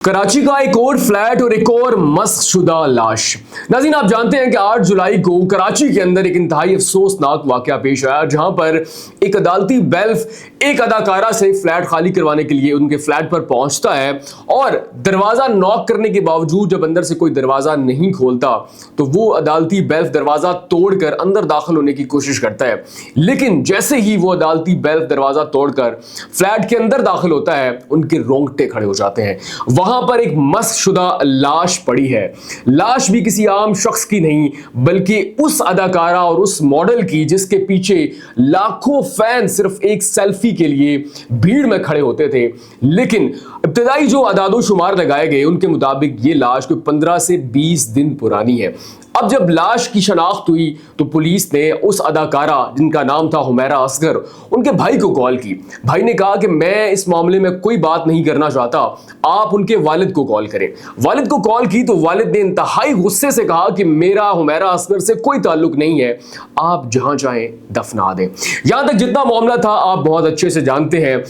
कराची का एक और फ्लैट और एक और मस्क शुदा लाश। नाज़रीन, आप जानते हैं कि 8 जुलाई को कराची के अंदर एक इंतहाई अफसोसनाक वाकया पेश आया, जहां पर एक अदालती बेल्फ एक अदाकारा से फ्लैट खाली करवाने के लिए उनके फ्लैट पर पहुंचता है और दरवाजा नॉक करने के बावजूद जब अंदर से कोई दरवाजा नहीं खोलता तो वो अदालती बेल्फ दरवाजा तोड़कर अंदर दाखिल होने की कोशिश करता है। लेकिन जैसे ही वो अदालती बेल्फ दरवाजा तोड़कर फ्लैट के अंदर दाखिल होता है, उनके रोंगटे खड़े हो जाते हैं। वहां पर एक मस्क शुदा लाश पड़ी है। लाश भी किसी आम शख्स की नहीं बल्कि उस अदाकारा और उस मॉडल की जिसके पीछे लाखों फैन सिर्फ एक सेल्फी के लिए भीड़ में खड़े होते थे। लेकिन इब्तिदाई जो अदादो शुमार लगाए गए उनके मुताबिक ये लाश कोई 15 से 20 दिन पुरानी है। अब जब लाश की शनाख्त हुई तो पुलिस ने उस अदाकारा जिनका नाम था हुमैरा असगर, उनके भाई को कॉल की। भाई ने कहा कि मैं इस मामले में कोई बात नहीं करना चाहता, आप उनके वालिद को कॉल करें। वालिद को कॉल की तो वालिद ने इंतहाई गुस्से से कहा कि मेरा हुमैरा असगर से कोई ताल्लुक नहीं है, आप जहां चाहें दफना दें। यहां तक जितना मामला था आप बहुत अच्छे से जानते हैं।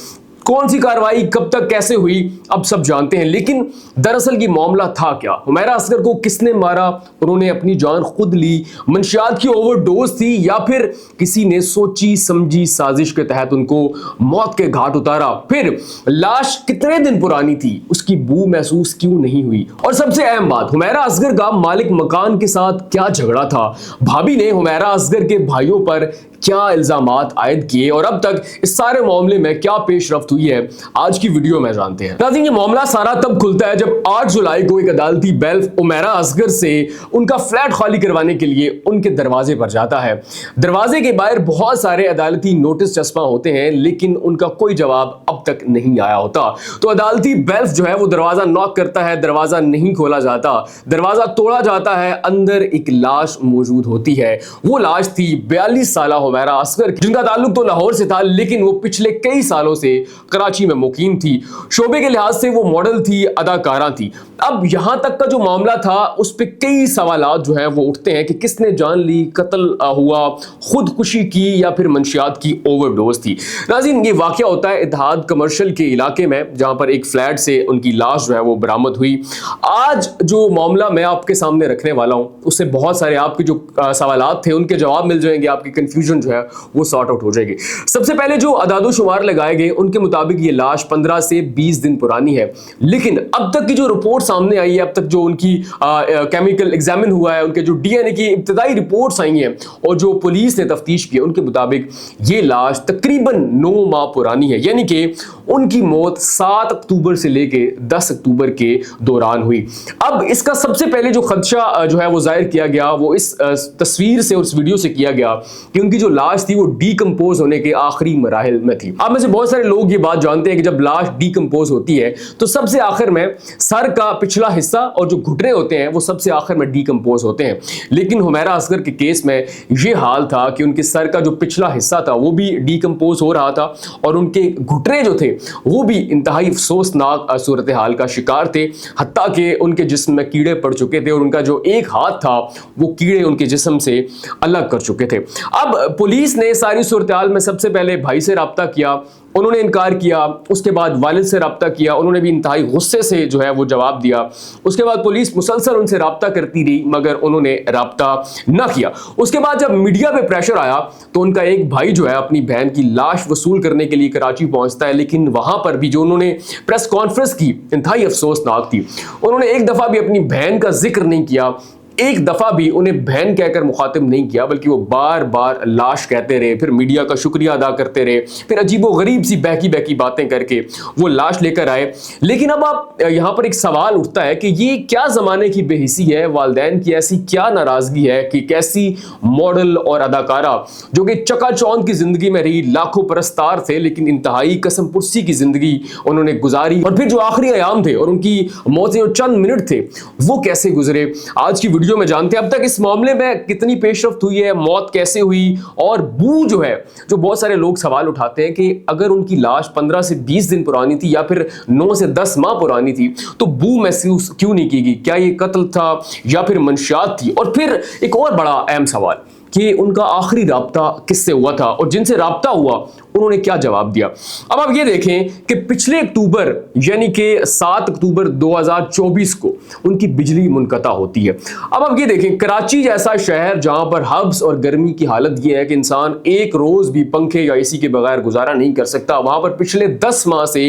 कौन सी कार्रवाई कब तक कैसे हुई अब सब जानते हैं, लेकिन दरअसल ये मामला था क्या? हुमैरा असगर को किसने मारा? उन्होंने अपनी जान खुद ली, मंशियात की ओवरडोज थी, या फिर किसी ने सोची समझी साजिश के तहत उनको मौत के घाट उतारा? फिर लाश कितने दिन पुरानी थी, उसकी बू महसूस क्यों नहीं हुई? और सबसे अहम बात, हुमैरा असगर का मालिक मकान के साथ क्या झगड़ा था? भाभी ने हुमैरा असगर के भाइयों पर क्या इल्जामात आयद किए और अब तक इस सारे मामले में क्या पेशरफ्त हुई है, आज की वीडियो में जानते हैं। नाज़रीन, ये मामला सारा तब खुलता है जब 8 जुलाई को एक अदालती बेल्फ हुमैरा असगर से उनका फ्लैट खाली करवाने के लिए उनके दरवाजे पर जाता है। दरवाजे के बाहर बहुत सारे अदालती नोटिस चस्पा होते हैं, लेकिन उनका कोई जवाब अब तक नहीं आया होता। तो अदालती बेल्फ जो है वो दरवाजा नॉक करता है, दरवाजा नहीं खोला जाता, दरवाजा तोड़ा जाता है, अंदर एक लाश मौजूद होती है। वो लाश थी 42 साल हुमैरा असगर, जिनका ताल्लुक तो लाहौर से था लेकिन वो पिछले कई सालों से कराची में मुकीम थी। शोबे के लिहाज से वो मॉडल थी, अदाकारा थी। अब यहां तक का जो मामला था उस पे कई सवालात जो हैं वो उठते हैं कि किसने जान ली, कत्ल हुआ, खुदकुशी की, या फिर मंशियात की ओवरडोज थी। नाज़रीन, ये वाकया होता है इत्तेहाद कमर्शियल के इलाके में, जहां पर एक फ्लैट से उनकी लाश जो है वो बरामद हुई। आज जो मामला मैं आपके सामने रखने वाला हूं उससे बहुत सारे आपके जो सवालात थे उनके जवाब मिल जाएंगे, आपकी कंफ्यूजन जो है वो सॉर्ट आउट हो जाएगी। सबसे पहले जो अदादो शुमार लगाए गए उनके मुताबिक ये लाश 15 से 20 दिन पुरानी है, लेकिन अब तक की जो रिपोर्ट सामने आई है, अब तक जो उनकी केमिकल एग्जामिन हुआ है, उनके जो डीएनए की इब्तिदाई रिपोर्ट्स आई हैं और जो पुलिस ने तफ्तीश की, उनके मुताबिक ये लाश तकरीबन 9 माह पुरानी है, यानी कि उनकी मौत 7 अक्टूबर से लेके 10 अक्टूबर के दौरान हुई। अब इसका सबसे पहले जो खदशा जो है वो जाहिर किया गया वो इस तस्वीर से और इस वीडियो से किया गया कि उनकी जो लाश थी वो डीकंपोज होने के आखिरी मराहिल में थी। अब में से बहुत सारे लोग ये बात जानते हैं कि जब लाश डीकंपोज होती है तो सबसे आखिर में सर का पिछला हिस्सा और जो घुटने होते हैं वो सबसे आखिर में डीकंपोज होते हैं, लेकिन हुमैरा असगर के केस में ये हाल था कि उनके सर का जो पिछला हिस्सा था वो भी डीकंपोज हो रहा था और उनके घुटने जो थे वो भी इंतहाई अफसोसनाक सूरत हाल का शिकार थे, हत्ता कि उनके जिस्म में कीड़े पड़ चुके थे और उनका जो एक हाथ था वो कीड़े उनके जिस्म से अलग कर चुके थे। अब पुलिस ने सारी सूरत हाल में सबसे पहले भाई से राब्ता किया, उन्होंने इनकार किया। उसके बाद वालिद से राब्ता किया, उन्होंने भी इंतहाई गुस्से से जो है वो जवाब दिया। उसके बाद पुलिस मुसलसल उनसे राब्ता करती रही मगर उन्होंने राब्ता ना किया। उसके बाद जब मीडिया पे प्रेशर आया तो उनका एक भाई जो है अपनी बहन की लाश वसूल करने के लिए कराची पहुंचता है, लेकिन वहां पर भी जो उन्होंने प्रेस कॉन्फ्रेंस की इंतहाई अफसोसनाक थी। उन्होंने एक दफा भी अपनी बहन का जिक्र नहीं किया, एक दफा भी उन्हें बहन कहकर मुखातिब नहीं किया, बल्कि वो बार बार लाश कहते रहे, फिर मीडिया का शुक्रिया अदा करते रहे, फिर अजीबो गरीब सी बहकी बहकी बातें करके वो लाश लेकर आए। लेकिन अब आप यहाँ पर एक सवाल उठता है कि ये क्या जमाने की बेहिसी है, वालिदैन की ऐसी क्या नाराजगी है कि कैसी मॉडल और अदाकारा जो कि चकाचौंध की जिंदगी में रही, लाखों परस्तार थे लेकिन इंतहाई कसम पुरसी की जिंदगी उन्होंने गुजारी, और फिर जो आखिरी अयाम थे और उनकी मौत जो चंद मिनट थे वो कैसे गुजरे, आज की वीडियो में जानते हैं। अब तक इस मामले में कितनी पेशरफ्त हुई है, मौत कैसे हुई, और बू जो है, जो बहुत सारे लोग सवाल उठाते हैं कि अगर उनकी लाश 15 से 20 दिन पुरानी थी या फिर 9 से 10 माह पुरानी थी तो बू महसूस क्यों नहीं की गई? क्या ये कत्ल था या फिर मंशियात थी? और फिर एक और बड़ा अहम सवाल कि उनका आखिरी राब्ता किससे हुआ था और जिनसे राब्ता हुआ उन्होंने क्या जवाब दिया। अब आप ये देखें कि पिछले अक्टूबर यानी कि 7 अक्टूबर 2024 को उनकी बिजली मुनक़ता होती है। अब आप ये देखें, कराची जैसा शहर जहां पर हब्स और गर्मी की हालत ये है कि इंसान एक रोज भी पंखे या एसी के बगैर गुजारा नहीं कर सकता, वहां पर पिछले 10 माह से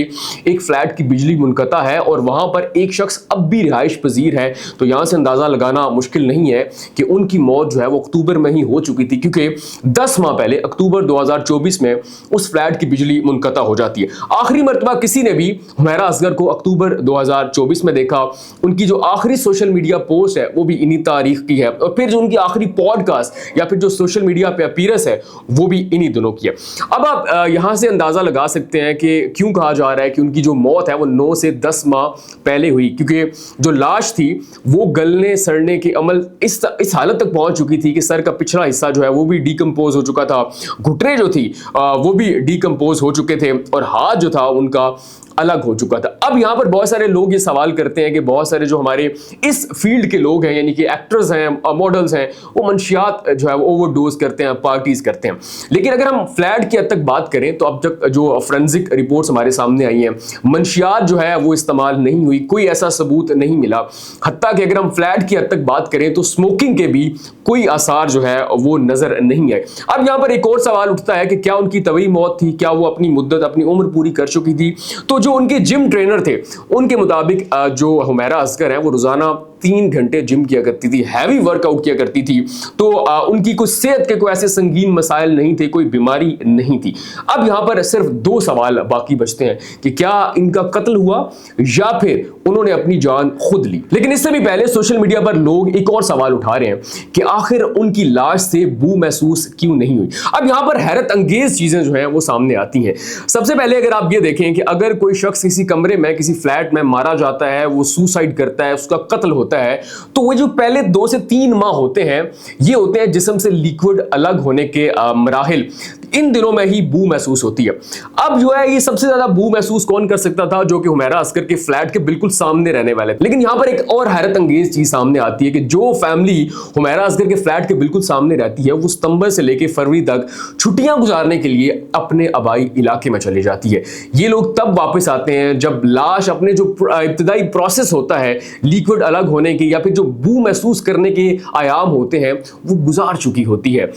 एक फ्लैट की बिजली मुनक़ता है और वहां पर एक शख्स अब भी रिहाइश पजीर है। तो यहां से अंदाजा लगाना मुश्किल नहीं है कि उनकी मौत जो है वो अक्टूबर में ही हो चुकी थी, क्योंकि 10 माह पहले अक्टूबर 2024 में उस फ्लैट की बिजली मुनक़ता हो जाती है। आखिरी मर्तबा किसी ने भी हुमैरा असगर को अक्टूबर 2024 में देखा। उनकी जो आखिरी सोशल मीडिया पोस्ट है वो भी इन्हीं तारीख की है, और फिर जो उनकी आखिरी पॉडकास्ट या फिर जो सोशल मीडिया पे अपीयरेंस है वो भी इन्हीं दिनों की है। अब आप यहां से अंदाजा लगा सकते हैं कि क्यों कहा जा रहा है कि उनकी जो मौत है वो 9 से 10 माह पहले हुई, क्योंकि जो लाश थी वो गलने सड़ने के अमल इस हालत तक पहुंच चुकी थी कि सर का पिछला हिस्सा जो है वो भी डीकंपोज हो चुका था, घुटने जो थी वो भी डीकंपोज हो चुके थे और हाथ जो था उनका अलग हो चुका था। अब यहां पर बहुत सारे लोग ये सवाल करते हैं कि बहुत सारे जो हमारे इस फील्ड के लोग हैं, यानी कि एक्टर्स हैं, मॉडल्स हैं, वो मंशियात जो है वो ओवरडोज करते हैं, पार्टीज करते हैं। लेकिन अगर हम फ्लैट की हद तक बात करें तो अब तक जो फोरेंसिक रिपोर्ट्स हमारे सामने आई हैं, मंशियात जो है वो इस्तेमाल नहीं हुई, कोई ऐसा सबूत नहीं मिला। हत्ता कि अगर हम फ्लैट की हद तक बात करें तो स्मोकिंग के भी कोई आसार जो है वो नजर नहीं आए। अब यहां पर एक और सवाल उठता है कि क्या उनकी तबई मौत थी, क्या वो अपनी मुद्दत, अपनी उम्र पूरी कर चुकी थी? तो जो उनके जिम ट्रेनर थे उनके मुताबिक जो हुमैरा असगर है वो रोजाना 3 घंटे जिम किया करती थी, हैवी वर्कआउट किया करती थी। तो उनकी कुछ सेहत के कोई ऐसे संगीन मसाइल नहीं थे, कोई बीमारी नहीं थी। अब यहां पर सिर्फ 2 सवाल बाकी बचते हैं कि क्या इनका कत्ल हुआ या फिर उन्होंने अपनी जान खुद ली। लेकिन इससे भी पहले सोशल मीडिया पर लोग एक और सवाल उठा रहे हैं कि आखिर उनकी लाश से बू महसूस क्यों नहीं हुई। अब यहां पर हैरत अंगेज चीजें जो हैं वो सामने आती हैं। सबसे पहले अगर आप ये देखें कि अगर कोई शख्स किसी कमरे में, किसी फ्लैट में मारा जाता है, वो सुसाइड करता है, उसका कत्ल होता है, तो वो जो पहले 2 से 3 माह होते हैं ये होते हैं जिस्म से लिक्विड अलग होने के मराहिल। इन दिनों में ही बू महसूस होती है। अब जो है ये सबसे ज्यादा बू महसूस कौन कर सकता था? जो कि हुमैरा असगर के फ्लैट के बिल्कुल सामने रहने वाले। लेकिन यहां पर एक और हैरत अंगेज चीज सामने आती है कि जो फैमिली हुमैरा असगर के फ्लैट के बिल्कुल सामने रहती है वो सितंबर से लेकर फरवरी तक छुट्टियां गुजारने के लिए अपने आबाई इलाके में चली जाती है। ये लोग तब वापस आते हैं जब लाश अपने जो इब्तिदाई प्रोसेस होता है लिक्विड अलग होने की या फिर जो बू महसूस करने के आयाम होते हैं वो गुजार चुकी होती है।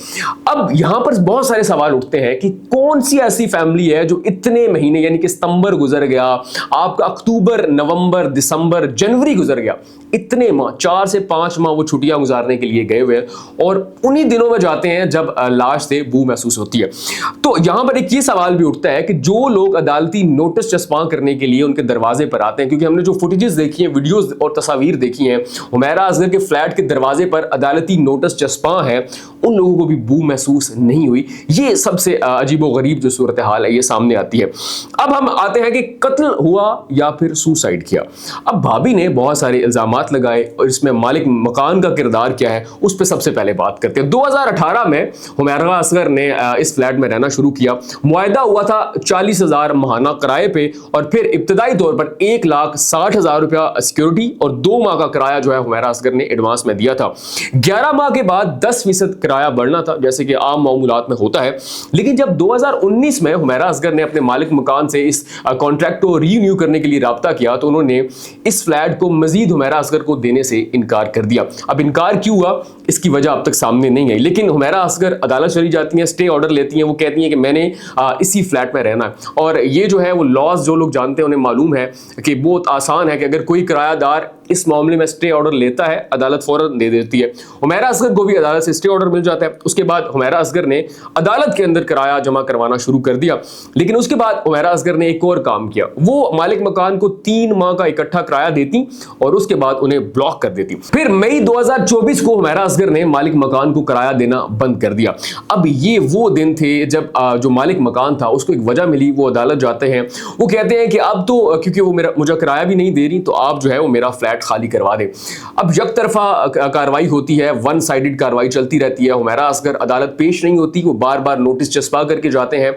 अब यहां पर बहुत सारे सवाल उठते हैं कि कौन सी ऐसी फैमिली है जो इतने महीने, यानी कि सितंबर गुजर गया, आपका अक्टूबर, नवंबर, दिसंबर, जनवरी गुजर गया, इतने माह, 4 से 5 माह वो छुट्टियां गुजारने के लिए गए हुए हैं और उन्हीं दिनों में जाते हैं जब लाश से बू महसूस होती है। तो यहां पर एक ये सवाल भी उठता है कि जो लोग अदालती नोटिस चस्पा करने के लिए उनके दरवाजे पर आते हैं, क्योंकि हमने जो फुटेजेस देखी हैं, वीडियोस और तस्वीर देखी हैं, हुमैरा असगर के फ्लैट के दरवाजे पर अदालती नोटिस चस्पा है, उन लोगों को भी बू महसूस नहीं हुई। ये सबसे अजीबोगरीब जो सूरत हाल है ये सामने आती है। अब हम आते हैं कि कत्ल हुआ या फिर सुसाइड किया। अब भाभी ने बहुत सारे इल्जाम लगाए और इसमें मालिक मकान का किरदार क्या है उस पर सबसे पहले बात करते हैं। 2018 में हुमैरा असगर ने इस फ्लैट में रहना शुरू किया। मुआहदा हुआ था 40,000 माहाना किराए पे और फिर इब्तिदाई तौर पर 1,60,000 रुपया सिक्योरिटी और 2 माह का किराया जो है हुमैरा असगर ने एडवांस में दिया था। 11 माह के बाद 10% किराया बढ़ना था, जैसे कि आम मामूलात में होता है। लेकिन जब 2019 में हुमैरा असगर ने अपने मालिक मकान से इस कॉन्ट्रैक्ट को रीन्यू करने के लिए राब्ता किया तो उन्होंने इस फ्लैट को मजीद हुमैरा असगर को देने से इनकार कर दिया। अब इनकार क्यों हुआ इसकी वजह अब तक सामने नहीं आई, लेकिन हुमैरा असगर अदालत चली जाती हैं, स्टे ऑर्डर लेती हैं, वो कहती हैं कि मैंने इसी फ्लैट में रहना है। और ये जो है वो लॉज जो लोग जानते हैं उन्हें मालूम है कि बहुत आसान है कि अगर कोई किरायादार इस मामले में स्टे ऑर्डर लेता है अदालत फौरन दे देती है। हुमैरा असगर को भी अदालत से स्टे ऑर्डर मिल जाता है। उसके बाद हुमैरा असगर ने अदालत के अंदर किराया जमा करवाना शुरू कर दिया। लेकिन उसके बाद हुमैरा असगर ने एक और काम किया, वो मालिक मकान को 3 माह का इकट्ठा किराया देती और उसके बाद उन्हें ब्लॉक कर देती। फिर मई 2024 को हुमैरा असगर ने मालिक मकान को किराया देना बंद कर दिया। अब ये वो दिन थे जब जो मालिक मकान था उसको एक वजह मिली, वो अदालत जाते हैं, वो कहते हैं कि अब तो क्योंकि वो मुझे किराया भी नहीं दे रही तो आप जो है वो मेरा फ्लैट फ्लैट खाली करवा दे। अब एक तरफा कार्रवाई होती है, वन साइडेड कार्रवाई चलती रहती है। हुमैरा असगर अदालत पेश नहीं होती, वो बार बार नोटिस चस्पा करके जाते हैं।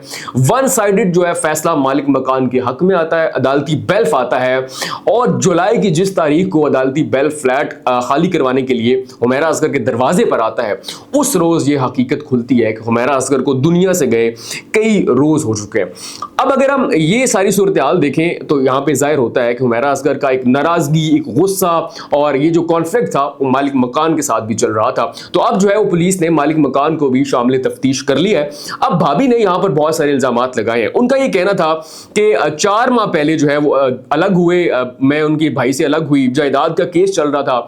वन साइडेड जो है फैसला मालिक मकान के हक में आता है, अदालती बेल्फ आता है और जुलाई की जिस तारीख को अदालती बेल्फ फ्लैट खाली करवाने के लिए हुमैरा असगर के दरवाजे पर आता है, उस रोज ये हकीकत खुलती है कि हुमैरा असगर को दुनिया से गए कई रोज हो चुके हैं। अब अगर हम ये सारी सूरत हाल देखें तो यहाँ पे जाहिर होता है कि हुमैरा असगर का एक नाराजगी, एक गुस्सा और ये जो कॉन्फ्लिक्ट था वो मालिक मकान के साथ भी चल रहा था। तो अब जो है वो पुलिस ने मालिक मकान को भी शामिल तफ्तीश कर लिया है। अब भाभी ने यहाँ पर बहुत सारे इल्जामात लगाए हैं। उनका ये कहना था कि 4 माह पहले जो है वो अलग हुए, मैं उनके भाई से अलग हुई, जायदाद का केस चल रहा था।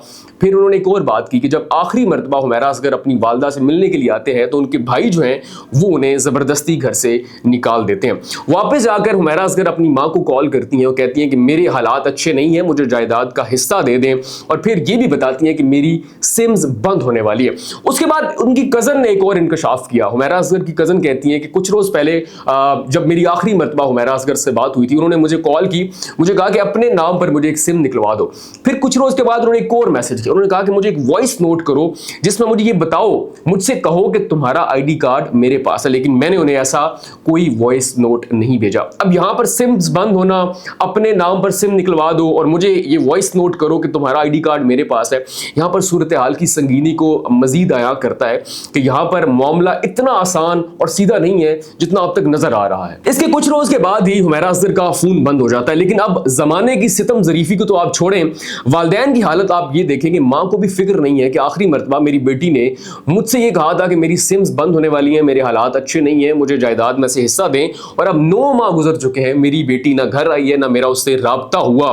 फिर उन्होंने एक और बात की कि जब आखिरी मरतबा हुमैरा असगर अपनी वालदा से मिलने के लिए आते हैं तो उनके भाई जो हैं वो उन्हें ज़बरदस्ती घर से निकाल देते हैं। वापस जाकर हुमैरा असगर अपनी माँ को कॉल करती हैं और कहती हैं कि मेरे हालात अच्छे नहीं हैं, मुझे जायदाद का हिस्सा दे दें, और फिर ये भी बताती हैं कि मेरी सिम्स बंद होने वाली है। उसके बाद उनकी कज़न ने एक और इंकशाफ किया। हुमैरा असगर की कज़न कहती हैं कि कुछ रोज़ पहले जब मेरी आखिरी मरतबा हुमैरा असगर से बात हुई थी, उन्होंने मुझे कॉल की, मुझे कहा कि अपने नाम पर मुझे एक सिम निकलवा दो। फिर कुछ रोज़ के बाद उन्होंने एक और मैसेज किया, उन्होंने कहा कि मुझे एक वॉइस नोट करो जिसमें मुझे ये बताओ, मुझसे कहो कि तुम्हारा आईडी कार्ड मेरे पास है, लेकिन मैंने उन्हें ऐसा कोई वॉइस नोट नहीं भेजा। अब यहां पर सिम्स बंद होना, अपने नाम पर सिम निकलवा दो और मुझे ये वॉइस नोट करो कि तुम्हारा आईडी कार्ड मेरे पास है, यहां पर सूरत हाल की संगीनी को मजीद आया करता है कि यहां पर मामला इतना आसान और सीधा नहीं है जितना अब तक नजर आ रहा है। इसके कुछ रोज के बाद ही हुमैरा असगर का फोन बंद हो जाता है। लेकिन अब जमाने की सितम जरीफी को तो आप छोड़ें, वालिदैन की हालत आप ये देखेंगे, मां को भी फिक्र नहीं है कि आखिरी मरतबा मेरी बेटी ने मुझसे ये कहा था कि मेरी सिम्स बंद होने वाली हैं, मेरे हालात अच्छे नहीं हैं, मुझे जायदाद में से हिस्सा दें, और अब 9 माह गुजर चुके हैं, मेरी बेटी ना घर आई है ना मेरा उससे राब्ता हुआ।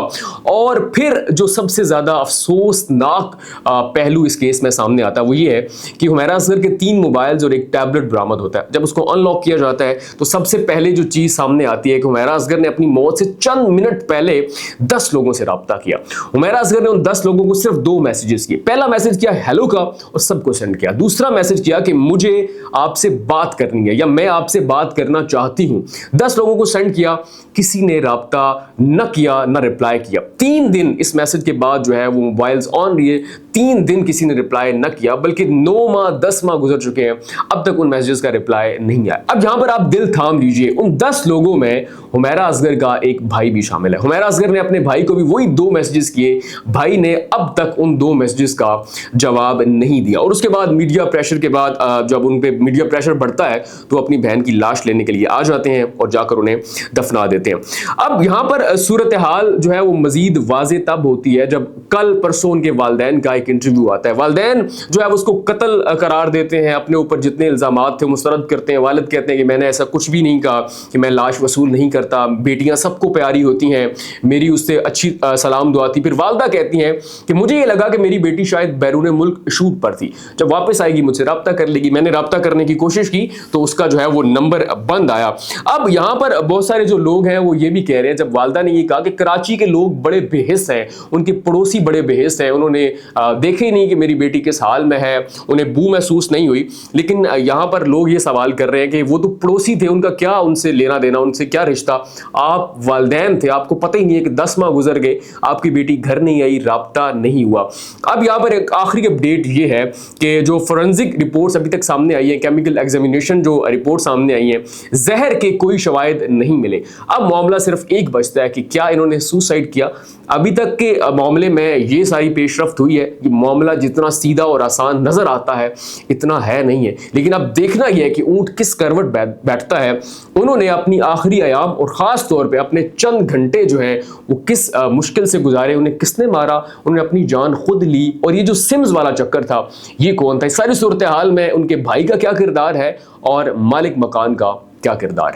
और फिर जो सबसे ज्यादा अफसोसनाक पहलू इस केस में सामने आता है वो ये है कि हुमैरा असगर के 3 मोबाइल्स और एक टैबलेट बरामद होता है। जब उसको अनलॉक किया जाता है तो सबसे पहले जो चीज सामने आती है कि हुमैरा असगर ने अपनी मौत से चंद मिनट पहले 10 लोगों से राब्ता किया। हुमैरा असगर ने उन 10 लोगों को सिर्फ 2 मैसेजेस किए। पहला मैसेज किया हेलो का और सबको सेंड किया। दूसरा मैसेज किया कि मुझे आपसे बात करनी है या मैं आपसे बात करना चाहती हूं। 10 लोगों को सेंड किया, किसी ने राब्ता न किया न रिप्लाई किया। 3 दिन इस मैसेज के बाद जो है वो मोबाइल्स ऑन रही है, 3 दिन किसी ने रिप्लाई न किया, बल्कि 9 माह 10 माह गुजर चुके हैं, अब तक उन मैसेजेस का रिप्लाई नहीं आया। अब यहां पर आप दिल थाम लीजिए, उन 10 लोगों में हुमैरा असगर का एक भाई भी शामिल है। हुमैरा असगर ने अपने भाई को भी वही 2 मैसेजेस किए, भाई ने अब तक उन 2 मैसेजेस का जवाब नहीं दिया। और उसके बाद मीडिया प्रेशर के बाद जब उन पे मीडिया प्रेशर बढ़ता है तो अपनी बहन की लाश लेने के लिए आ जाते हैं और जाकर उन्हें दफना देते हैं। अब यहां पर सूरत हाल जो है वो मजीद वाज़ेह तब होती है जब कल परसों उनके वालिदैन का एक इंटरव्यू आता है। वालिदैन जो है उसको कत्ल करार देते हैं, अपने ऊपर जितने इल्जामात थे मुस्तरद करते हैं। वालिद कहते हैं कि मैंने ऐसा कुछ भी नहीं कहा, कि मैं लाश वसूल नहीं करता, बेटियां सबको प्यारी होती हैं, मेरी उससे अच्छी सलाम दुआ थी। फिर वालदा कहती हैं कि मुझे ये लगा कि मेरी बेटी शायद बैरून मुल्क शूट पर थी, जब वापस आएगी मुझसे राब्ता कर लेगी। मैंने राब्ता करने की कोशिश की तो उसका जो है वो नंबर बंद आया। अब यहाँ पर बहुत सारे जो लोग हैं वो ये भी कह रहे हैं, जब वालदा ने ये कहा कि कराची के लोग बड़े बेहिस हैं, उनके पड़ोसी बड़े बेहिस हैं, उन्होंने देखे ही नहीं कि मेरी बेटी किस हाल में है, उन्हें बू महसूस नहीं हुई। लेकिन यहाँ पर लोग ये सवाल कर रहे हैं कि वो तो पड़ोसी थे, उनका क्या उनसे लेना देना, उनसे क्या रिश्ता, आप वालिदैन थे, आपको पता ही नहीं है कि 10 माह गुजर गए, आपकी बेटी घर नहीं आई, राब्ता नहीं हुआ। अब यहाँ पर एक आखिरी अपडेट ये है कि जो फोरेंसिक रिपोर्ट्स अभी तक सामने आई है, केमिकल एग्जामिनेशन जो रिपोर्ट सामने आई है, जहर के कोई शवाहिद नहीं मिले। अब मामला सिर्फ एक बचता है कि क्या इन्होंने सुसाइड किया। अभी तक के मामले में ये सारी पेशरफ्त हुई है कि मामला जितना सीधा और आसान नजर आता है इतना है नहीं है। लेकिन अब देखना यह है कि ऊंट किस करवट बैठता है। उन्होंने अपनी आखिरी अयाम और खास तौर पे अपने चंद घंटे जो है वो किस मुश्किल से गुजारे, उन्हें किसने मारा, उन्होंने अपनी जान खुद ली, और ये जो सिम्स वाला चक्कर था ये कौन था। इस सारी सूरत हाल में उनके भाई का क्या किरदार है और मालिक मकान का क्या किरदार है।